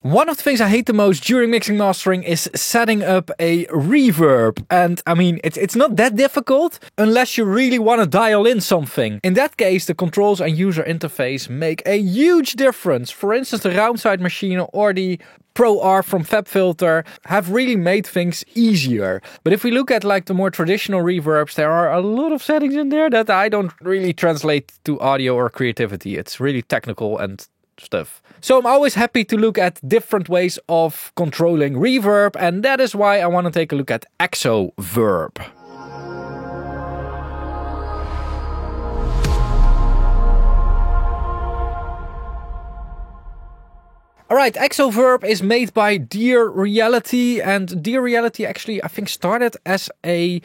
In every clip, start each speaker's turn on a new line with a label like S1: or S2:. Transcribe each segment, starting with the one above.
S1: One of the things I hate the most during mixing mastering is setting up a reverb. And I mean, it's not that difficult unless you really want to dial in something. In that case, the controls and user interface make a huge difference. For instance, the Raumzeit machine or the Pro R from FabFilter have really made things easier. But if we look at like the more traditional reverbs, there are a lot of settings in there that I don't really translate to audio or creativity. It's really technical and stuff. So I'm always happy to look at different ways of controlling reverb, and that is why I want to take a look at Exoverb. Alright, Exoverb is made by Dear Reality, and Dear Reality actually I think started as a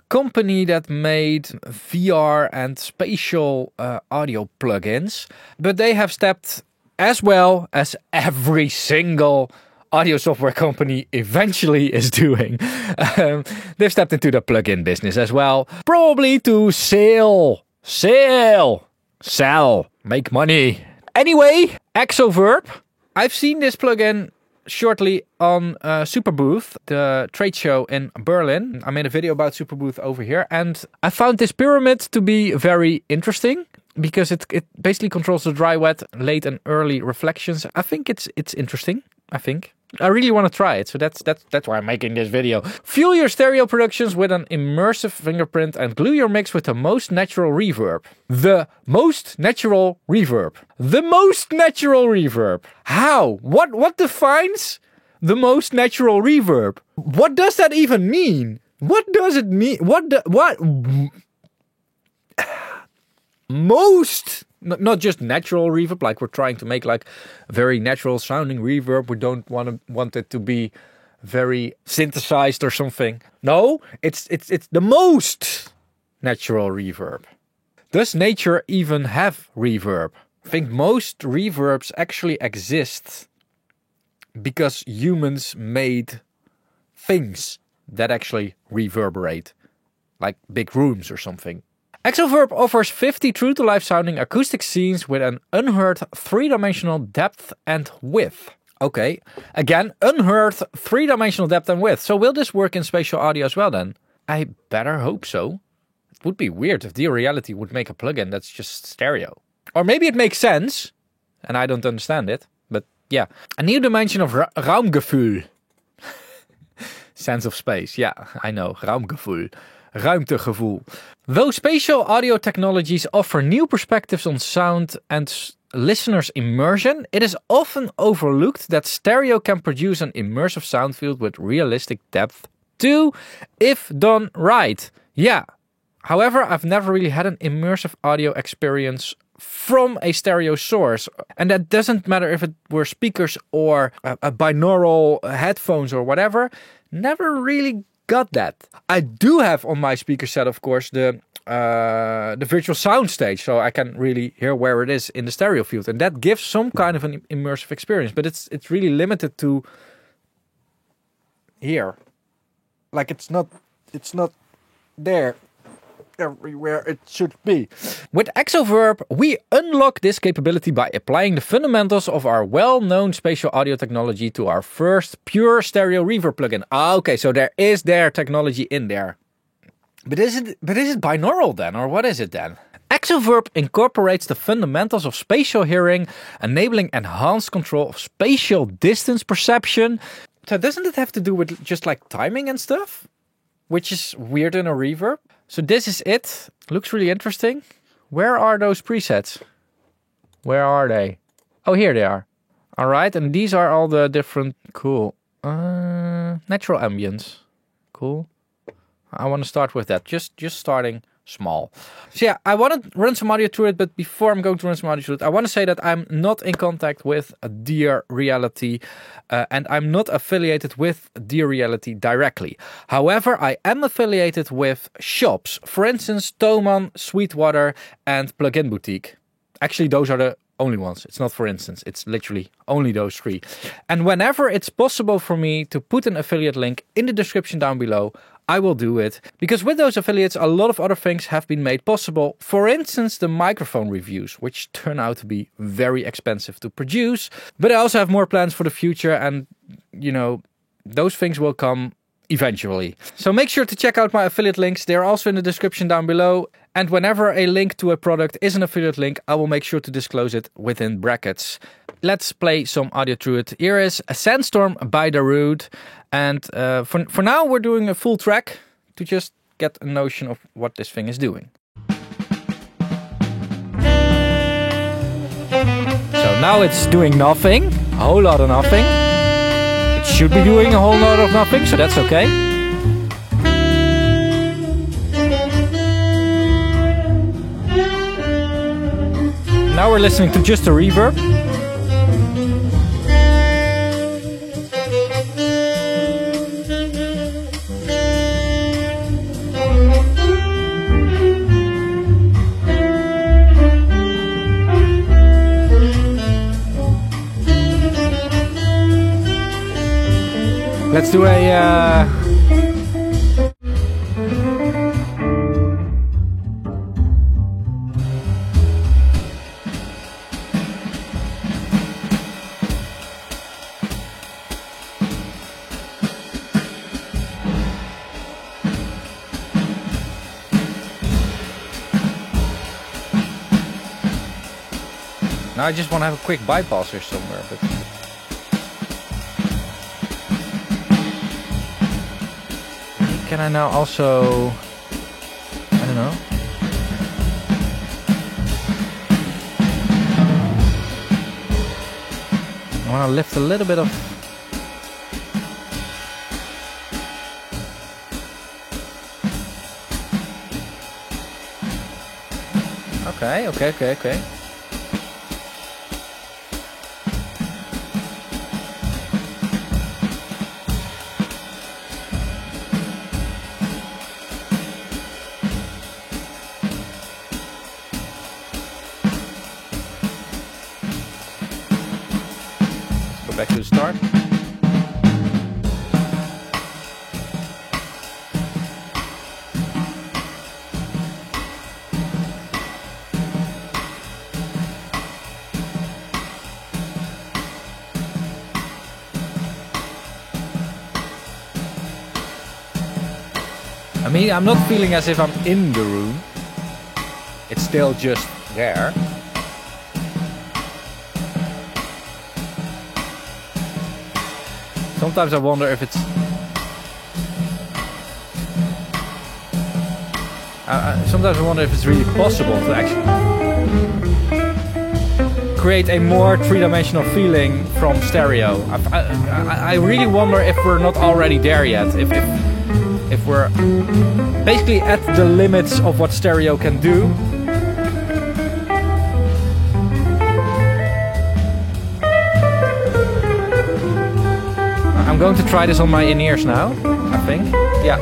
S1: company that made VR and spatial audio plugins, but they have stepped, as well as every single audio software company eventually is doing, they've stepped into the plugin business as well. Probably to sell, make money. Anyway, Exoverb. I've seen this plugin shortly on Superbooth, the trade show in Berlin. I made a video about Superbooth over here, and I found this pyramid to be very interesting, because it basically controls the dry, wet, late and early reflections. I think it's interesting. I really want to try it, so that's why I'm making this video. Fuel your stereo productions with an immersive fingerprint and glue your mix with the most natural reverb. The most natural reverb. The most natural reverb. How? What defines the most natural reverb? What does that even mean? What does it mean? Most, not just natural reverb, like we're trying to make like a very natural sounding reverb. We don't want it to be very synthesized or something. No, it's the most natural reverb. Does nature even have reverb? I think most reverbs actually exist because humans made things that actually reverberate, like big rooms or something. Exoverb offers 50 true-to-life sounding acoustic scenes with an unheard 3-dimensional depth and width. Okay, again, unheard 3-dimensional depth and width. So will this work in spatial audio as well then? I better hope so. It would be weird if Dear Reality would make a plugin that's just stereo. Or maybe it makes sense, and I don't understand it, but yeah. A new dimension of Raumgefühl. Sense of space, yeah, I know, Raumgefühl. Ruimtegevoel. Though spatial audio technologies offer new perspectives on sound and listeners' immersion, it is often overlooked that stereo can produce an immersive sound field with realistic depth too, if done right. Yeah. However, I've never really had an immersive audio experience from a stereo source, and that doesn't matter if it were speakers or a binaural headphones or whatever. Never really got that. I do have on my speaker set, of course, the virtual soundstage, so I can really hear where it is in the stereo field, and that gives some kind of an immersive experience. But it's really limited to here. Like it's not there everywhere it should be. With Exoverb, we unlock this capability by applying the fundamentals of our well-known spatial audio technology to our first pure stereo reverb plugin. Ah, okay, so there is their technology in there. But is it binaural then, or what is it then? Exoverb incorporates the fundamentals of spatial hearing, enabling enhanced control of spatial distance perception. So doesn't it have to do with just like timing and stuff? Which is weird in a reverb. So this is it. Looks really interesting. Where are those presets? Where are they? Oh, here they are. All right, and these are all the different... Cool. Natural ambience. Cool. I want to start with that. Just starting small. So yeah, I want to run some audio through it, but before I'm going to run some audio through it, I want to say that I'm not in contact with Dear Reality, and I'm not affiliated with Dear Reality directly. However, I am affiliated with shops. For instance, Thomann, Sweetwater, and Plugin Boutique. Actually, those are the only ones. It's not for instance. It's literally only those three. And whenever it's possible for me to put an affiliate link in the description down below, I will do it. Because with those affiliates, a lot of other things have been made possible. For instance, the microphone reviews, which turn out to be very expensive to produce. But I also have more plans for the future, and, you know, those things will come eventually. So make sure to check out my affiliate links. They're also in the description down below. And whenever a link to a product is an affiliate link, I will make sure to disclose it within brackets. Let's play some audio through it. Here is a Sandstorm by Darude. And for now, we're doing a full track to just get a notion of what this thing is doing. So now it's doing nothing, a whole lot of nothing. It should be doing a whole lot of nothing, so that's okay. Now we're listening to just a reverb. Let's do a now I just want to have a quick bypass here somewhere, but can I now also, I don't know. I want to lift a little bit of. Okay. Back to the start. I mean, I'm not feeling as if I'm in the room. It's still just there. Sometimes I wonder if it's... sometimes I wonder if it's really possible to actually create a more three-dimensional feeling from stereo. I really wonder if we're not already there yet. If we're basically at the limits of what stereo can do. I'm going to try this on my in-ears now, I think. Yeah,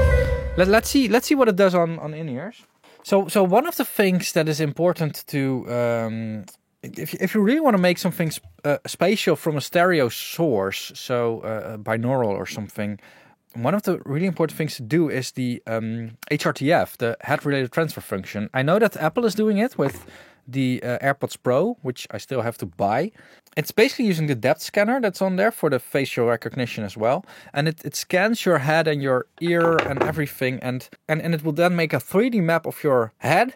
S1: let's see what it does on in-ears. So one of the things that is important to, if you really want to make something spatial from a stereo source, so binaural or something, one of the really important things to do is the HRTF, the head-related transfer function. I know that Apple is doing it with the AirPods Pro, which I still have to buy. It's basically using the depth scanner that's on there for the facial recognition as well. And it scans your head and your ear and everything. And it will then make a 3D map of your head.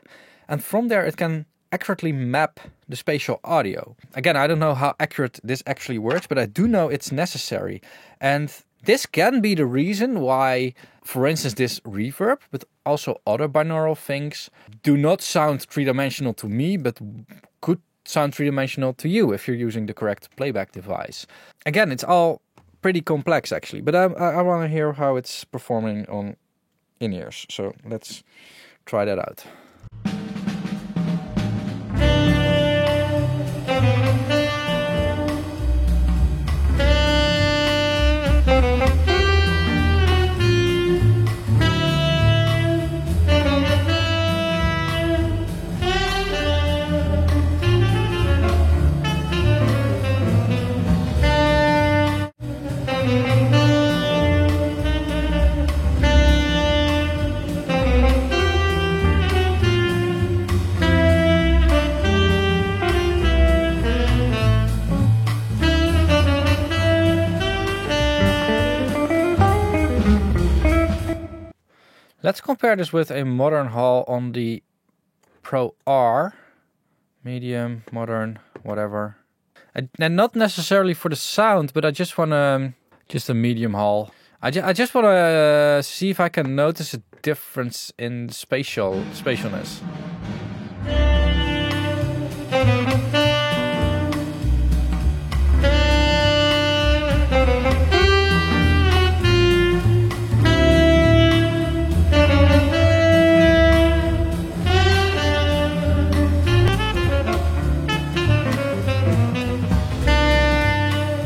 S1: And from there it can accurately map the spatial audio. Again, I don't know how accurate this actually works, but I do know it's necessary. And this can be the reason why, for instance, this reverb, but also other binaural things, do not sound three-dimensional to me, but could sound three-dimensional to you if you're using the correct playback device. Again, it's all pretty complex actually, but I want to hear how it's performing on in-ears. So let's try that out. Let's compare this with a modern hall on the Pro R. Medium, modern, whatever. And not necessarily for the sound, but I just want to... Just a medium hall. I just want to see if I can notice a difference in spatialness.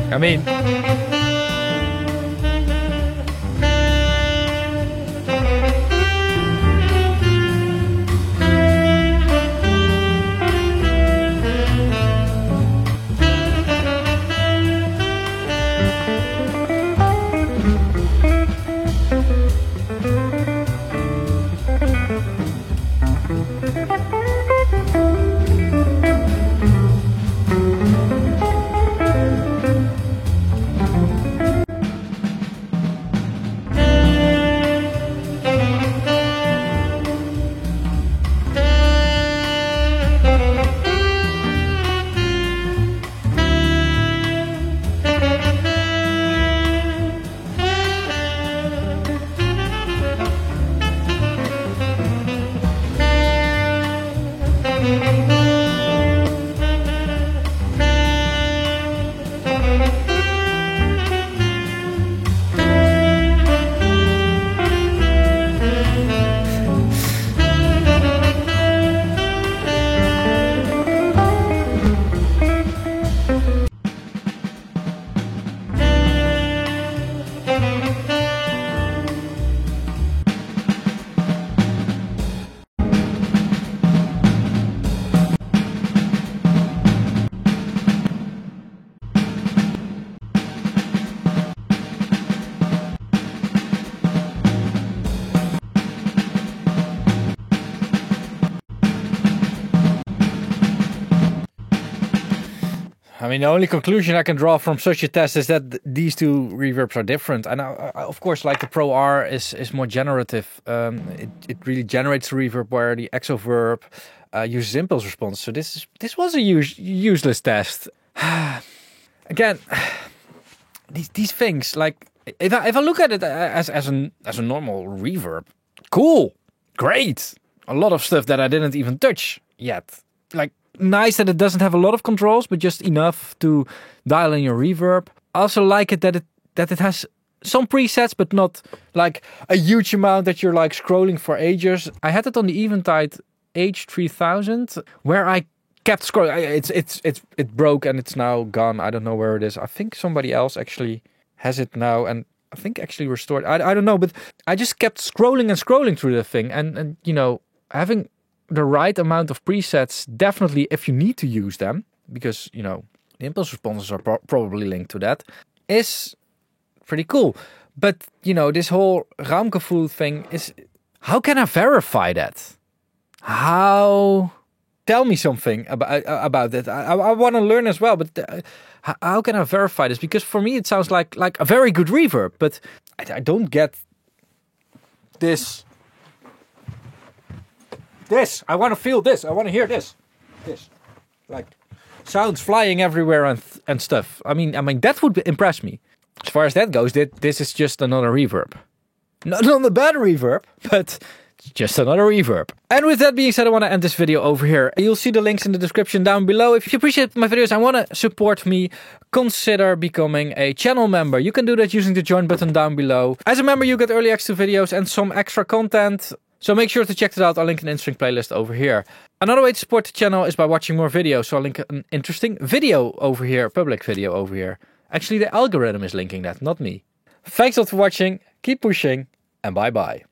S1: I mean... I mean, the only conclusion I can draw from such a test is that these two reverbs are different. And of course, like the Pro R is more generative. It really generates a reverb, where the Exoverb uses impulse response. So this was a useless test. Again, these things, like if I look at it as a normal reverb, cool, great. A lot of stuff that I didn't even touch yet. Like, nice that it doesn't have a lot of controls, but just enough to dial in your reverb. I also like it that it has some presets, but not like a huge amount that you're like scrolling for ages. I had it on the Eventide H3000, where I kept scrolling. It broke and it's now gone. I don't know where it is. I think somebody else actually has it now, and I think actually restored. I don't know, but I just kept scrolling and scrolling through the thing, and you know, having the right amount of presets, definitely if you need to use them, because, you know, the impulse responses are probably linked to that, is pretty cool. But, you know, this whole Raumgefühl thing is, how can I verify that? How? Tell me something about that. I want to learn as well, but how can I verify this? Because for me it sounds like a very good reverb, but I don't get this. I want to feel this. I want to hear this. Like sounds flying everywhere and stuff. I mean that would impress me. As far as that goes, this is just another reverb. Not a bad reverb, but just another reverb. And with that being said, I want to end this video over here. You'll see the links in the description down below. If you appreciate my videos and want to support me, consider becoming a channel member. You can do that using the join button down below. As a member, you get early access to videos and some extra content. So make sure to check it out. I'll link an interesting playlist over here. Another way to support the channel is by watching more videos. So I'll link an interesting video over here, public video over here. Actually, the algorithm is linking that, not me. Thanks a lot for watching. Keep pushing and bye bye.